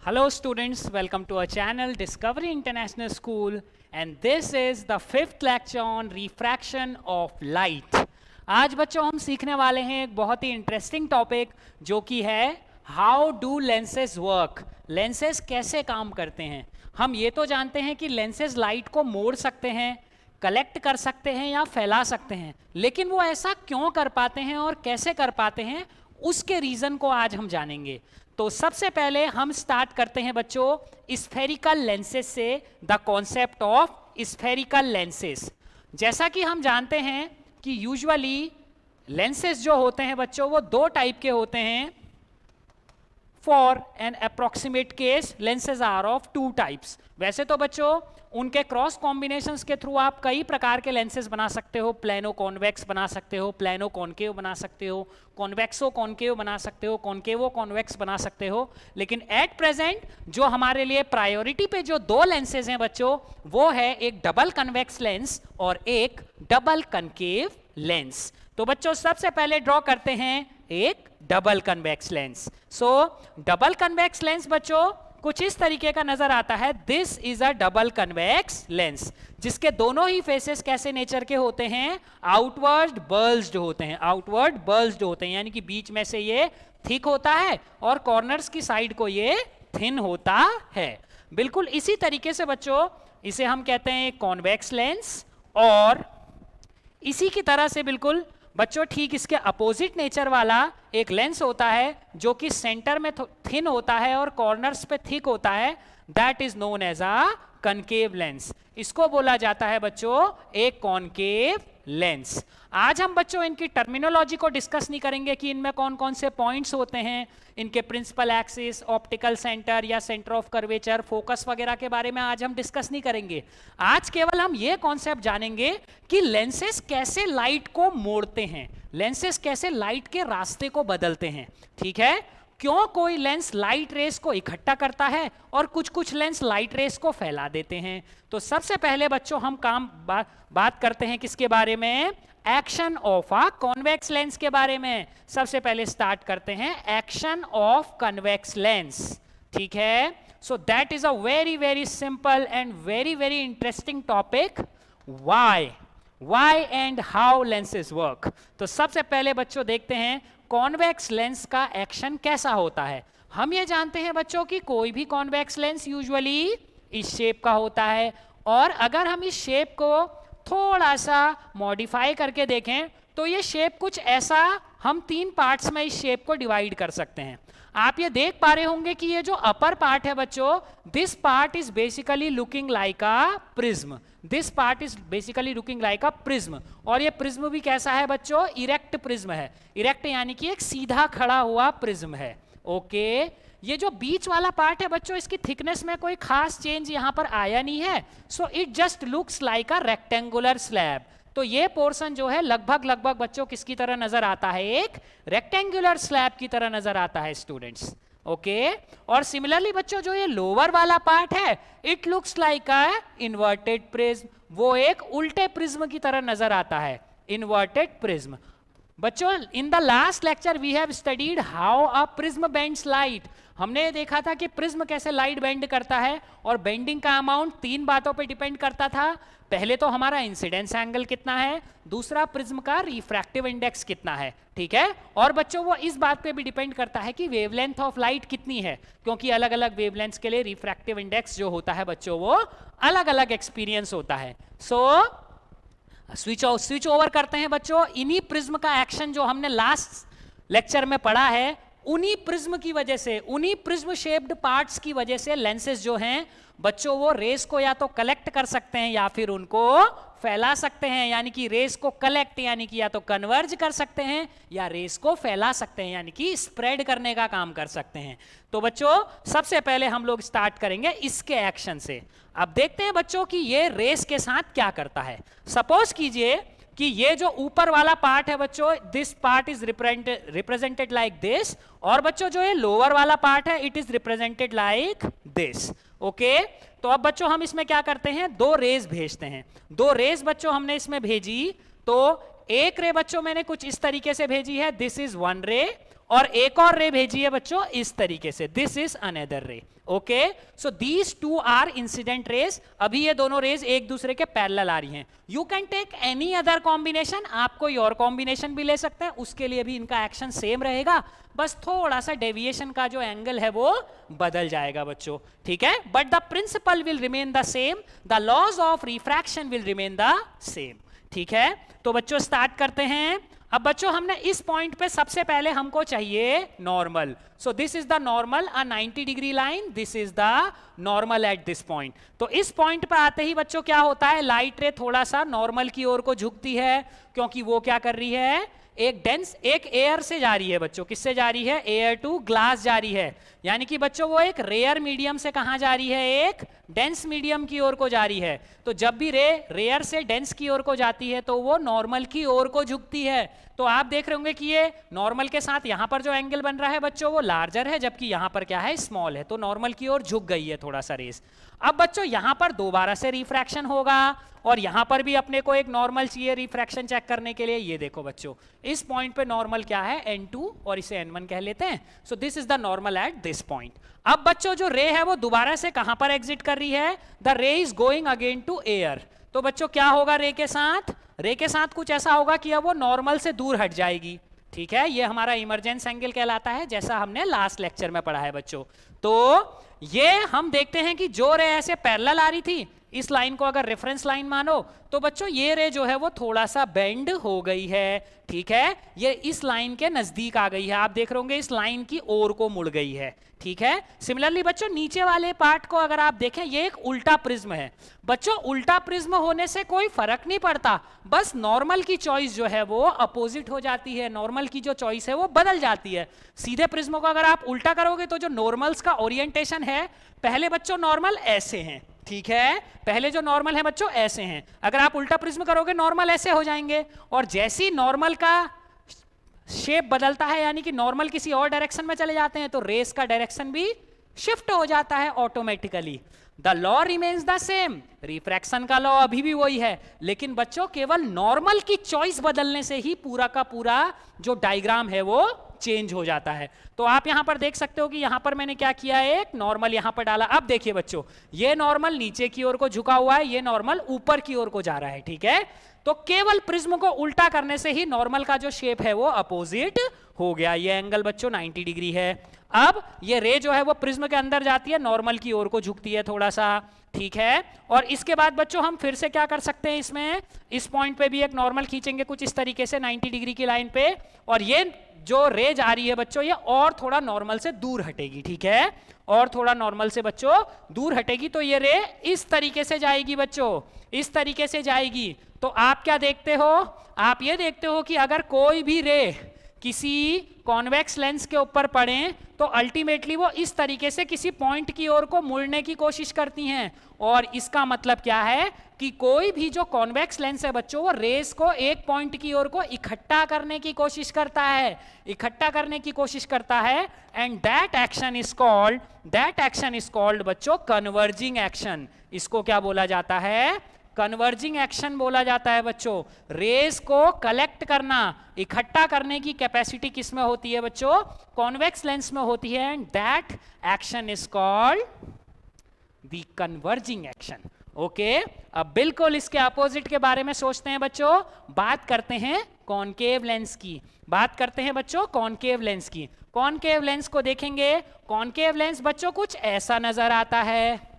Hello students, welcome to our channel Discovery International School and this is the 5th lecture on refraction of light. आज बच्चों हम सीखने वाले हैं एक बहुत ही इंटरेस्टिंग टॉपिक जो कि है how do lenses work. Lenses कैसे काम करते हैं. हम ये तो जानते हैं कि लेंसेज लाइट को मोड़ सकते हैं, कलेक्ट कर सकते हैं या फैला सकते हैं, लेकिन वो ऐसा क्यों कर पाते हैं और कैसे कर पाते हैं उसके रीजन को आज हम जानेंगे. तो सबसे पहले हम स्टार्ट करते हैं बच्चों स्फेरिकल लेंसेज से, the concept of spherical lenses. जैसा कि हम जानते हैं कि यूजुअली लेंसेज जो होते हैं बच्चों वो दो टाइप के होते हैं. For an approximate case lenses are of two types. वैसे तो बच्चों उनके क्रॉस कॉम्बिनेशंस के थ्रू आप कई प्रकार के लेंसेज बना सकते हो. प्लेनो कॉन्वेक्स बना सकते हो, प्लेनो कॉनकेव बना सकते हो, कॉन्वेक्सो कॉनकेव बना सकते हो, कॉनकेवो कॉन्वेक्स बना सकते हो. लेकिन एट प्रेजेंट जो हमारे लिए प्रायोरिटी पे जो दो लेंसेज हैं बच्चों वो है एक डबल कन्वेक्स लेंस और एक डबल कनकेव लेंस. तो बच्चों सबसे पहले ड्रॉ करते हैं एक डबल कन्वेक्स लेंस. सो डबल कन्वेक्स लेंस बच्चों कुछ इस तरीके का नजर आता है. This is a double convex lens जिसके दोनों ही फेसेस कैसे नेचर के होते हैं, आउटवर्ड बल्ज्ड होते हैं. आउटवर्ड बल्ज्ड होते हैं यानी कि बीच में से ये थिक होता है और कॉर्नर्स की साइड को ये थिन होता है. बिल्कुल इसी तरीके से बच्चों इसे हम कहते हैं कॉन्वेक्स लेंस. और इसी की तरह से बिल्कुल बच्चों ठीक इसके अपोजिट नेचर वाला एक लेंस होता है जो कि सेंटर में थिन होता है और कॉर्नर्स पे थिक होता है. That is known as a concave lens. इसको बोला जाता है बच्चों एक कॉनकेव लेंस. आज हम बच्चों इनकी टर्मिनोलॉजी को डिस्कस नहीं करेंगे कि इनमें कौन कौन से पॉइंट्स होते हैं, इनके प्रिंसिपल एक्सिस, ऑप्टिकल सेंटर या सेंटर ऑफ कर्वेचर, फोकस वगैरह के बारे में आज हम डिस्कस नहीं करेंगे. आज केवल हम ये कॉन्सेप्ट जानेंगे कि लेंसेज कैसे लाइट को मोड़ते हैं, लेंसेज कैसे लाइट के रास्ते को बदलते हैं. ठीक है, क्यों कोई लेंस लाइट रेस को इकट्ठा करता है और कुछ कुछ लेंस लाइट रेस को फैला देते हैं. तो सबसे पहले बच्चों हम बात करते हैं किसके बारे में, action of a convex lens के बारे में. सबसे पहले स्टार्ट करते हैं एक्शन ऑफ कन्वेक्स लेंस. ठीक है, so that is a very very simple and very very interesting topic. Why and how lenses work. तो सबसे पहले बच्चों देखते हैं कॉन्वेक्स लेंस का एक्शन कैसा होता है. हम ये जानते हैं बच्चों कि कोई भी कॉन्वेक्स लेंस यूजुअली इस शेप का होता है और अगर हम इस शेप को थोड़ा सा मॉडिफाई करके देखें तो ये शेप कुछ ऐसा हम तीन पार्ट्स में इस शेप को डिवाइड कर सकते हैं. आप ये देख पा रहे होंगे कि ये जो अपर पार्ट है बच्चों, this part is basically looking like a prism. This part is basically looking like a prism. और ये प्रिज्म भी कैसा है बच्चों, इरेक्ट प्रिज्म है. इरेक्ट यानी कि एक सीधा खड़ा हुआ प्रिज्म है. ओके, ये जो बीच वाला पार्ट है बच्चों इसकी थिकनेस में कोई खास चेंज यहां पर आया नहीं है. So it just looks like a rectangular slab. तो ये पोर्शन जो है लगभग बच्चों किसकी तरह नजर आता है, एक रेक्टेंगुलर स्लैब की तरह नजर आता है स्टूडेंट्स. ओके, और सिमिलरली बच्चों जो ये लोअर वाला पार्ट है it looks like a inverted prism. वो एक उल्टे प्रिज्म की तरह नजर आता है, इन्वर्टेड प्रिज्म. बच्चों in the last lecture we have studied how a prism bends light. हमने देखा था कि प्रिज्म कैसे लाइट बेंड करता है और बेंडिंग का अमाउंट तीन बातों पे डिपेंड करता था. पहले तो हमारा इंसिडेंस एंगल कितना है, दूसरा प्रिज्म का रिफ्रैक्टिव इंडेक्स कितना है. ठीक है, और बच्चों वो इस बात पे भी डिपेंड करता है कि वेवलेंथ ऑफ लाइट कितनी है, क्योंकि अलग अलग वेवलेंथ्स के लिए रिफ्रैक्टिव इंडेक्स जो होता है बच्चों वो अलग अलग एक्सपीरियंस होता है. सो स्विच ओवर करते हैं बच्चों. इन्हीं प्रिज्म का एक्शन जो हमने लास्ट लेक्चर में पढ़ा है, उन्हीं प्रिज्म की वजह से, उन्हीं प्रिज्म शेप्ड पार्ट्स की वजह से लेंसेज जो हैं बच्चों वो रेस को या तो कलेक्ट कर सकते हैं या फिर उनको फैला सकते हैं. यानी कि रेस को कलेक्ट यानी कि या तो कन्वर्ज कर सकते हैं या रेस को फैला सकते हैं यानी कि स्प्रेड करने का काम कर सकते हैं. तो बच्चों सबसे पहले हम लोग स्टार्ट करेंगे इसके एक्शन से. अब देखते हैं बच्चों कि ये रेस के साथ क्या करता है. सपोज कीजिए कि ये जो ऊपर वाला पार्ट है बच्चों, this part is represented like this, और बच्चों जो ये लोअर वाला पार्ट है it is represented like this. Okay, तो अब बच्चों हम इसमें क्या करते हैं, दो रेज भेजते हैं. दो रेज बच्चों हमने इसमें भेजी, तो एक रे बच्चों मैंने कुछ इस तरीके से भेजी है, दिस इज वन रे, और एक और रे भेजी है बच्चों इस तरीके से, this is another ray. Okay, so these two are incident rays. अभी ये दोनों रेज एक दूसरे के पैरेलल आ रही हैं। You can take any other combination, आप कोई और कॉम्बिनेशन भी ले सकते हैं, उसके लिए भी इनका एक्शन सेम रहेगा, बस थोड़ा सा डेविएशन का जो एंगल है वो बदल जाएगा बच्चों, ठीक है, but the principle will remain the same, the laws of refraction will remain the same, ठीक है। तो बच्चों स्टार्ट करते हैं। अब बच्चों हमने इस पॉइंट पे सबसे पहले हमको चाहिए normal, so this is the normal, a 90 degree line, this is the normal at this point. तो इस पॉइंट पे आते ही बच्चों क्या होता है, लाइट रे थोड़ा सा नॉर्मल की ओर को झुकती है, क्योंकि वो क्या कर रही है, एक एयर से जा रही है बच्चों, किससे जा रही है, एयर टू ग्लास जा रही है, यानी कि बच्चों वो एक रेयर मीडियम से कहां जा रही है, एक डेंस मीडियम की ओर को जा रही है। तो जब भी रे रेयर से डेंस की ओर को जाती है तो वो नॉर्मल की ओर को झुकती है। तो आप देख रहे होंगे कि ये नॉर्मल के साथ यहां पर जो एंगल बन रहा है बच्चों वो लार्जर है, जबकि यहां पर क्या है, स्मॉल है, तो नॉर्मल की ओर झुक गई है थोड़ा सा रेस। अब बच्चों यहां पर दोबारा से रिफ्रैक्शन होगा, और यहां पर भी अपने को एक नॉर्मल चाहिए रिफ्रैक्शन चेक करने के लिए। ये देखो बच्चों इस पॉइंट पे नॉर्मल क्या है, n2, और इसे n1 कह लेते हैं। So this is the normal at this point. अब बच्चों जो रे है वो दोबारा से कहां पर एग्जिट कर रही है, the ray is going again to air. तो बच्चों क्या होगा रे के साथ, रे के साथ कुछ ऐसा होगा कि अब वो नॉर्मल से दूर हट जाएगी, ठीक है, ये हमारा इमरजेंस एंगल कहलाता है, जैसा हमने लास्ट लेक्चर में पढ़ा है बच्चों। तो ये हम देखते हैं कि जो रे ऐसे पैरेलल आ रही थी, इस लाइन को अगर रेफरेंस लाइन मानो तो बच्चों ये रे जो है वो थोड़ा सा बेंड हो गई है, ठीक है, ये इस लाइन के नजदीक आ गई है, आप देख रहे होंगे इस लाइन की ओर को मुड़ गई है, ठीक है। सिमिलरली बच्चों नीचे वाले पार्ट को अगर आप देखें, ये एक उल्टा प्रिज्म है बच्चों, उल्टा प्रिज्म होने से कोई फर्क नहीं पड़ता, बस नॉर्मल की चॉइस जो है वो अपोजिट हो जाती है, नॉर्मल की जो चॉइस है वो बदल जाती है। सीधे प्रिज्म को अगर आप उल्टा करोगे तो जो नॉर्मल्स का ओरिएंटेशन है, पहले बच्चों नॉर्मल ऐसे हैं, ठीक है, पहले जो नॉर्मल है बच्चों ऐसे हैं, अगर आप उल्टा प्रिज्म करोगे नॉर्मल ऐसे हो जाएंगे, और जैसी नॉर्मल का शेप बदलता है, यानी कि नॉर्मल किसी और डायरेक्शन में चले जाते हैं, तो रेस का डायरेक्शन भी शिफ्ट हो जाता है automatically. The law remains the same, refraction का लॉ अभी भी वही है, लेकिन बच्चों केवल नॉर्मल की चॉइस बदलने से ही पूरा का पूरा जो डायग्राम है वो चेंज हो जाता है। तो आप यहां पर देख सकते हो कि यहां पर मैंने क्या किया, एक नॉर्मल यहां पर डाला। अब देखिए बच्चों ये नॉर्मल नीचे की ओर को झुका हुआ है, ये नॉर्मल ऊपर की ओर को जा रहा है, ठीक है। तो केवल प्रिज्म को उल्टा करने से ही नॉर्मल का जो शेप है वो अपोजिट हो गया। ये एंगल बच्चों 90 डिग्री है। अब ये रे जो है वो प्रिज्म के अंदर जाती है, नॉर्मल की ओर को झुकती है थोड़ा सा, ठीक है। और इसके बाद बच्चों हम फिर से क्या कर सकते हैं, इसमें इस पॉइंट पे भी एक नॉर्मल खींचेंगे कुछ इस तरीके से 90 डिग्री की लाइन पे, और ये जो रे जा रही है बच्चों ये और थोड़ा नॉर्मल से दूर हटेगी, ठीक है, और थोड़ा नॉर्मल से बच्चों दूर हटेगी, तो ये रे इस तरीके से जाएगी बच्चों, इस तरीके से जाएगी। तो आप क्या देखते हो, आप ये देखते हो कि अगर कोई भी रे किसी कॉन्वेक्स लेंस के ऊपर पड़े तो अल्टीमेटली वो इस तरीके से किसी पॉइंट की ओर को मुड़ने की कोशिश करती हैं, और इसका मतलब क्या है कि कोई भी जो कॉन्वेक्स लेंस है बच्चों वो रेस को एक पॉइंट की ओर को इकट्ठा करने की कोशिश करता है, इकट्ठा करने की कोशिश करता है, and that action is called बच्चों कन्वर्जिंग एक्शन। इसको क्या बोला जाता है, कन्वर्जिंग एक्शन बोला जाता है बच्चों। रेस को कलेक्ट करना, इकट्ठा करने की कैपेसिटी किस में होती है बच्चों, कॉन्वेक्स लेंस में होती है, and that action is called the converging action. Okay, अब बिल्कुल इसके अपोजिट के बारे में सोचते हैं बच्चों, बात करते हैं कॉनकेव लेंस की, बात करते हैं बच्चों कॉनकेव लेंस की। कॉनकेव लेंस को देखेंगे, कॉनकेव लेंस बच्चों कुछ ऐसा नजर आता है।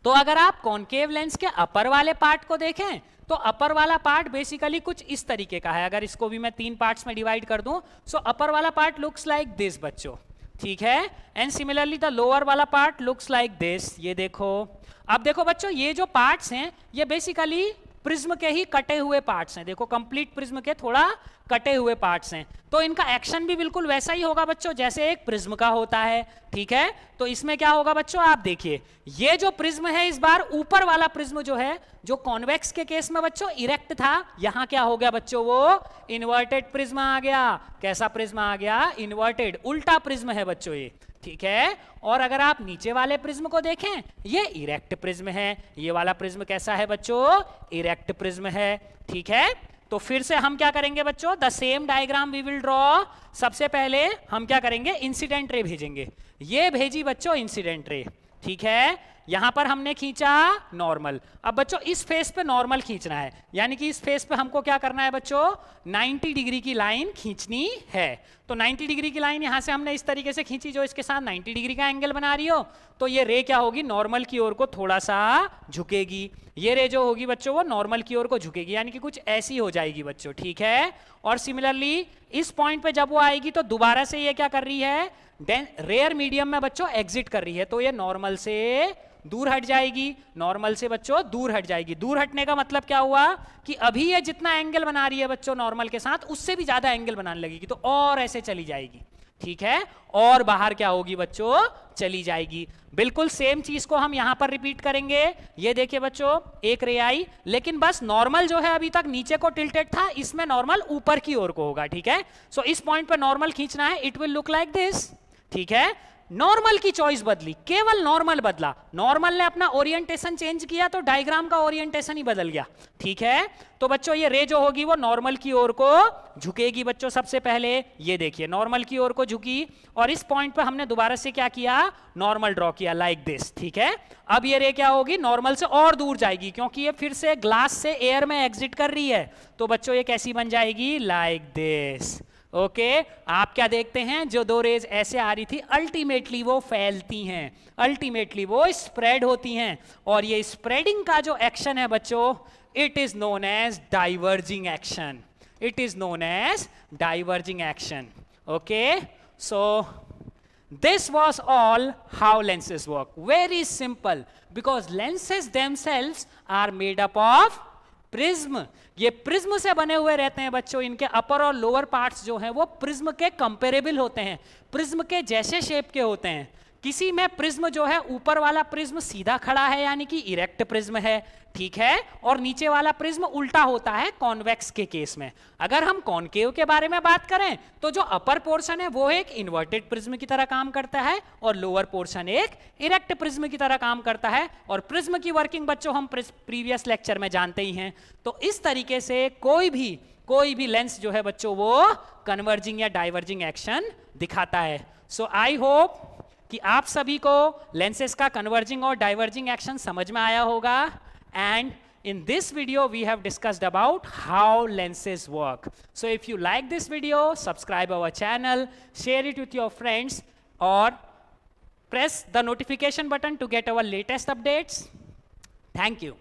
तो अगर आप कॉनकेव लेंस के अपर वाले पार्ट को देखें तो अपर वाला पार्ट बेसिकली कुछ इस तरीके का है। अगर इसको भी मैं 3 पार्ट्स में डिवाइड कर दूं, सो अपर वाला पार्ट लुक्स लाइक दिस बच्चों, ठीक है, एंड सिमिलरली द लोअर वाला पार्ट लुक्स लाइक दिस। ये देखो, अब देखो बच्चों ये जो पार्ट्स हैं ये बेसिकली प्रिज्म के ही कटे हुए पार्ट्स हैं। देखो कंप्लीट प्रिज्म के थोड़ा कटे हुए पार्ट्स हैं, तो इनका एक्शन भी बिल्कुल वैसा ही होगा बच्चों जैसे एक प्रिज्म का होता है, ठीक है। तो इसमें क्या होगा बच्चों, आप देखिए ये जो प्रिज्म है इस बार ऊपर वाला प्रिज्म जो है, जो कॉन्वेक्स के केस में बच्चों इरेक्ट था, यहां क्या हो गया बच्चों, वो इन्वर्टेड प्रिज्म आ गया। कैसा प्रिज्म आ गया, इन्वर्टेड, उल्टा प्रिज्म है बच्चों ये, ठीक है। और अगर आप नीचे वाले प्रिज्म को देखें ये इरेक्ट प्रिज्म है, ये वाला प्रिज्म कैसा है बच्चों, इरेक्ट प्रिज्म है, ठीक है। तो फिर से हम क्या करेंगे बच्चों, the same diagram we will draw. सबसे पहले हम क्या करेंगे, इंसिडेंट रे भेजेंगे। ये भेजी बच्चों इंसिडेंट रे, ठीक है। यहां पर हमने खींचा नॉर्मल। अब बच्चों इस फेस पे नॉर्मल खींचना है, यानी कि इस फेस पे हमको क्या करना है बच्चों, 90 डिग्री की लाइन खींचनी है। तो 90 डिग्री की लाइन यहां से हमने इस तरीके से खींची जो इसके साथ 90 डिग्री का एंगल बना रही हो। तो ये रे क्या होगी, नॉर्मल की ओर को थोड़ा सा झुकेगी। ये रे जो होगी बच्चों वो नॉर्मल की ओर को झुकेगी, यानी कि कुछ ऐसी हो जाएगी बच्चों, ठीक है। और सिमिलरली इस पॉइंट पे जब वो आएगी तो दोबारा से ये क्या कर रही है, रेयर मीडियम में बच्चों एग्जिट कर रही है। तो ये नॉर्मल से दूर हट जाएगी, नॉर्मल से बच्चों दूर हट जाएगी। दूर हटने का मतलब क्या हुआ कि अभी ये जितना एंगल बना रही है बच्चों नॉर्मल के साथ, उससे भी ज्यादा एंगल बनाने लगेगी, तो और ऐसे चली जाएगी, ठीक है। और बाहर क्या होगी बच्चों, चली जाएगी। बिल्कुल सेम चीज को हम यहां पर रिपीट करेंगे। ये देखिए बच्चों, एक रे आई, लेकिन बस नॉर्मल जो है अभी तक नीचे को टिल्टेड था, इसमें नॉर्मल ऊपर की ओर को होगा, ठीक है। सो इस पॉइंट पर नॉर्मल खींचना है, it will look like this, ठीक है। नॉर्मल की चॉइस बदली, केवल नॉर्मल बदला, नॉर्मल ने अपना ओरिएंटेशन चेंज किया तो डायग्राम का ओरिएंटेशन ही बदल गया, ठीक है। तो बच्चों ये रे जो होगी वो नॉर्मल की ओर को झुकेगी बच्चों। सबसे पहले ये देखिए नॉर्मल की ओर को झुकी, और इस पॉइंट पे हमने दोबारा से क्या किया, नॉर्मल ड्रॉ किया लाइक दिस, ठीक है। अब ये रे क्या होगी, नॉर्मल से और दूर जाएगी, क्योंकि ये फिर से ग्लास से एयर में एग्जिट कर रही है। तो बच्चों ये कैसी बन जाएगी, लाइक दिस, ओके। आप क्या देखते हैं, जो दो रेज ऐसे आ रही थी अल्टीमेटली वो फैलती हैं, अल्टीमेटली वो स्प्रेड होती हैं। और ये स्प्रेडिंग का जो एक्शन है बच्चों, it is known as diverging action, it is known as diverging action, okay. So this was all how lenses work. Very simple, because lenses themselves are made up of prism. ये prism से बने हुए रहते हैं बच्चों, इनके अपर और lower parts जो हैं वो प्रिज्म के कंपेरेबल होते हैं, प्रिज्म के जैसे शेप के होते हैं। किसी में प्रिज्म जो है, ऊपर वाला प्रिज्म सीधा खड़ा है यानी कि इरेक्ट प्रिज्म है, ठीक है, और नीचे वाला प्रिज्म उल्टा होता है कॉन्वेक्स के केस में। अगर हम कॉनकेव के बारे में बात करें तो जो अपर पोर्शन है वो एक इन्वर्टेड प्रिज्म की तरह काम करता है, और लोअर पोर्शन एक इरेक्ट प्रिज्म की तरह काम करता है। और प्रिज्म की वर्किंग बच्चों हम प्रीवियस लेक्चर में जानते ही हैं। तो इस तरीके से कोई भी लेंस जो है बच्चों वो कन्वर्जिंग या डाइवर्जिंग एक्शन दिखाता है। सो आई होप कि आप सभी को लेंसेस का कन्वर्जिंग और डाइवर्जिंग एक्शन समझ में आया होगा। And in this video we have discussed about how lenses work. So if you like this video, subscribe our channel, share it with your friends, or press the notification button to get our latest updates. Thank you.